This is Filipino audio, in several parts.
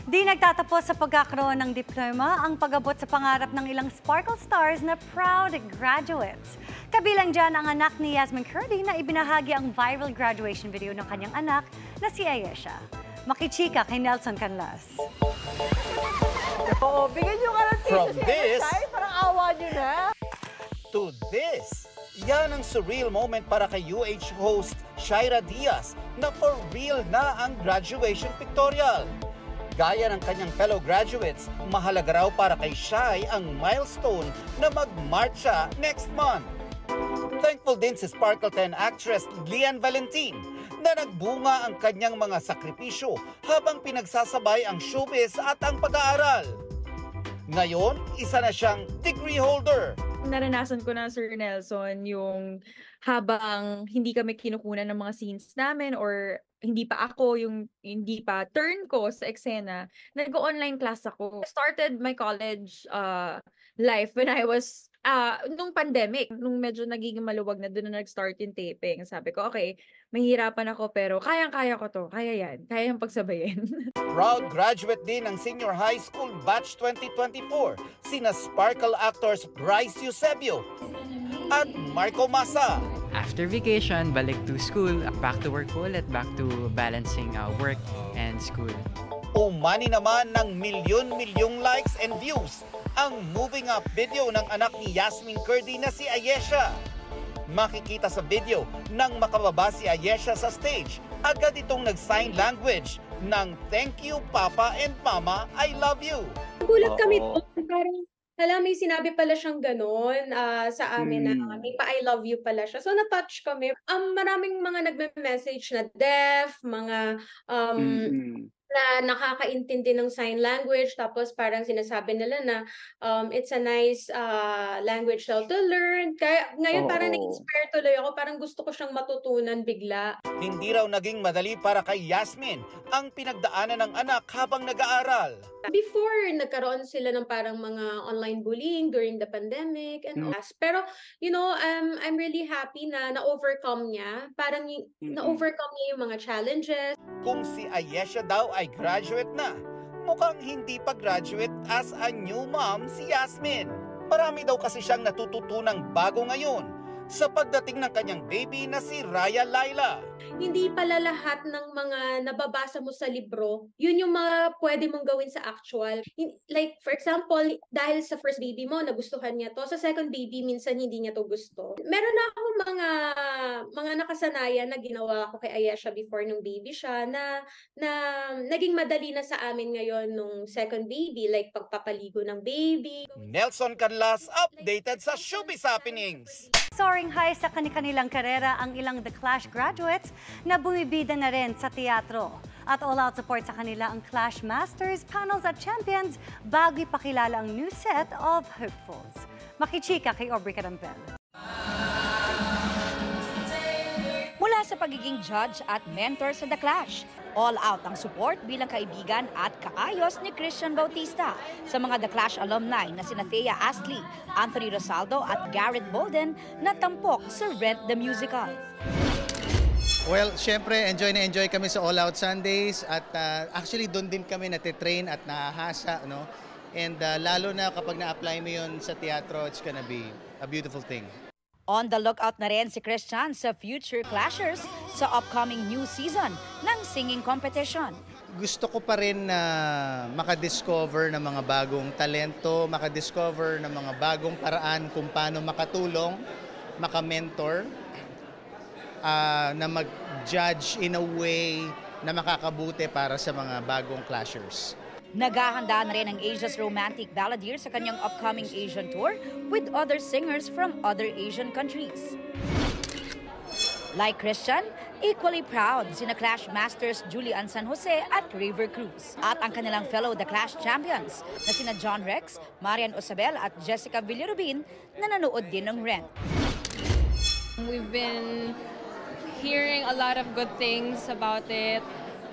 Di nagtatapos sa pagkakaroon ng diploma ang pag-abot sa pangarap ng ilang Sparkle Stars na proud graduates. Kabilang dyan ang anak ni Yasmin Curdy na ibinahagi ang viral graduation video ng kanyang anak na si Ayesha. Makichika kay Nelson Canlas. Oo, bigyan nyo ka ng From si this parang awa nyo na. to this. Yan ang surreal moment para kay UH host Shaira Diaz na for real na ang graduation pictorial. Gaya ng kanyang fellow graduates, mahalaga raw para kay Shai ang milestone na magmarcha next month. Thankful din si Sparkle 10 actress Lian Valentin na nagbunga ang kanyang mga sakripisyo habang pinagsasabay ang showbiz at ang pag-aaral. Ngayon, isa na siyang degree holder. Naranasan ko na, Sir Nelson, yung habang hindi kami kinukunan ng mga scenes namin or hindi pa ako, hindi pa turn ko sa eksena, nag-online class ako. I started my college life when I was, nung pandemic, nung medyo nagiging maluwag na, doon na nag-start yung taping. Sabi ko, okay, mahirapan ako pero kayang-kaya ko to, kaya yan, kaya yung pagsabayin. Proud graduate din ng senior high school batch 2024, sina Sparkle actors Bryce Eusebio at Marco Masa. After vacation, balik to school, back to work po ulit, back to balancing work and school. Umani naman ng milyon-milyong likes and views ang moving up video ng anak ni Yasmin Curdy na si Ayesha. Makikita sa video nang makababa si Ayesha sa stage, agad itong nag-sign language ng thank you Papa and Mama, I love you. Gulat kami doon, parang may sinabi pala siyang gano'n sa amin na may pa I love you pala siya. So na-touch kami. Maraming mga nagme-message na deaf, mga na nakakaintindi ng sign language, tapos parang sinasabi nila na it's a nice language to learn. Kaya ngayon parang na-inspire tuloy ako, parang gusto ko siyang matutunan bigla. Hindi raw naging madali para kay Yasmin ang pinagdaanan ng anak habang nag-aaral. Before, nagkaroon sila ng parang mga online bullying during the pandemic and all. Pero, you know, I'm really happy na na-overcome niya. Parang na-overcome niya yung mga challenges. Kung si Ayesha daw ay graduate na, mukhang hindi pa graduate as a new mom si Yasmin. Marami daw kasi siyang natututunang bago ngayon sa pagdating ng kanyang baby na si Raya Laila. Hindi pala lahat ng mga nababasa mo sa libro, yun yung mga pwede mong gawin sa actual. Like, for example, dahil sa first baby mo, nagustuhan niya to. Sa second baby, minsan hindi niya to gusto. Meron na akong mga nakasanayan na ginawa ko kay Ayesha before nung baby siya na naging madali na sa amin ngayon nung second baby, like pagpapaligo ng baby. Nelson Canlas, updated sa Showbiz Happenings. Soaring high sa kanilang karera ang ilang The Clash graduates na bumibida na rin sa teatro. At all-out support sa kanila ang Clash Masters, Panels at Champions bago ipakilala ang new set of Hopefuls. Makichika kay Aubrey Carampel. Mula sa pagiging judge at mentor sa The Clash, all-out ang support bilang kaibigan at kaayos ni Christian Bautista sa mga The Clash alumni na sina Thea Astley, Anthony Rosaldo at Garrett Bolden na tampok sa Rent the Musical. Well, syempre, enjoy na enjoy kami sa All Out Sundays at actually doon din kami natitrain at nahahasa, no? And lalo na kapag na-apply mo yun sa teatro, it's gonna be a beautiful thing. On the lookout na rin si Christian sa future clashers sa upcoming new season ng singing competition. Gusto ko pa rin na makadiscover ng mga bagong talento, makadiscover ng mga bagong paraan kung paano makatulong, makamentor, na mag-judge in a way na makakabuti para sa mga bagong clashers. Naghahanda na rin ang Asia's romantic balladeer sa kanyang upcoming Asian tour with other singers from other Asian countries. Like Christian, equally proud sina Clash Masters Julian San Jose at River Cruz. At ang kanilang fellow The Clash champions na sina John Rex, Marian Osabel at Jessica Villarubin na nanood din ng Rent. We've been hearing a lot of good things about it.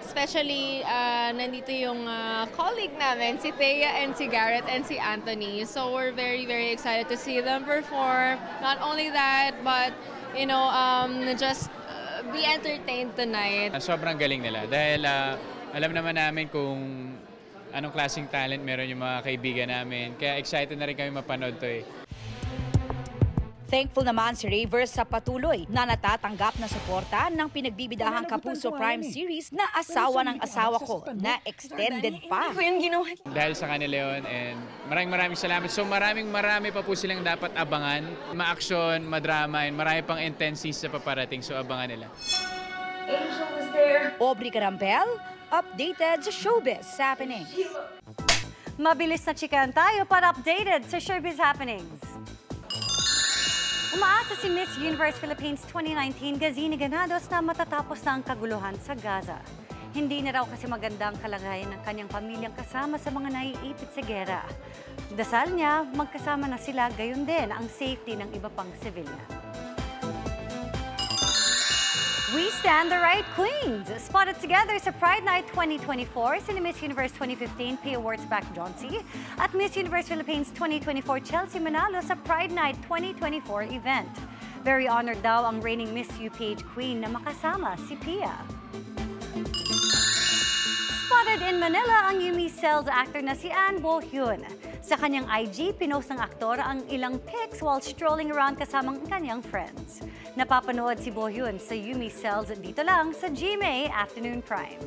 Especially, nandito yung colleague namin, si Thea and si Garrett and si Anthony. So we're very, very excited to see them perform. Not only that, but, you know, just be entertained tonight. Sobrang galing nila dahil alam naman namin kung anong klaseng talent meron yung mga kaibigan namin. Kaya excited na rin kami mapanood to eh. Thankful naman si Ravers sa patuloy na natatanggap na suporta ng pinagbibidahang Kapuso Prime series na Asawa ng Asawa Ko na extended pa. Dahil sa kanila yun, and maraming salamat. So marami pa po silang dapat abangan. Ma-action, madrama, and marami pang intense scenes sa paparating. So abangan nila. Aubrey Carampel, updated sa Showbiz Happenings. Mabilis na chikahan tayo para updated sa Showbiz Happenings. Umaasa si Miss Universe Philippines 2019 Gazini Ganados na matatapos na ang kaguluhan sa Gaza. Hindi na raw kasi maganda ang kalagayan ng kanyang pamilyang kasama sa mga naiipit sa gera. Dasal niya, magkasama na sila, gayon din ang safety ng iba pang civilian. We stand the right queens! Spotted together sa Pride Night 2024, sina Miss Universe 2015 P Awards back Johnsy at Miss Universe Philippines 2024 Chelsea Manalo sa Pride Night 2024 event. Very honored daw ang reigning Miss UPH Queen na makasama si Pia. Spotted in Manila ang Yumi Cells actor na si Ann Bo-hyun. Sa kanyang IG, pinost ng aktor ang ilang pics while strolling around kasamang kanyang friends. Napapanood si Bo-hyun sa Yumi Cells dito lang sa GMA Afternoon Prime.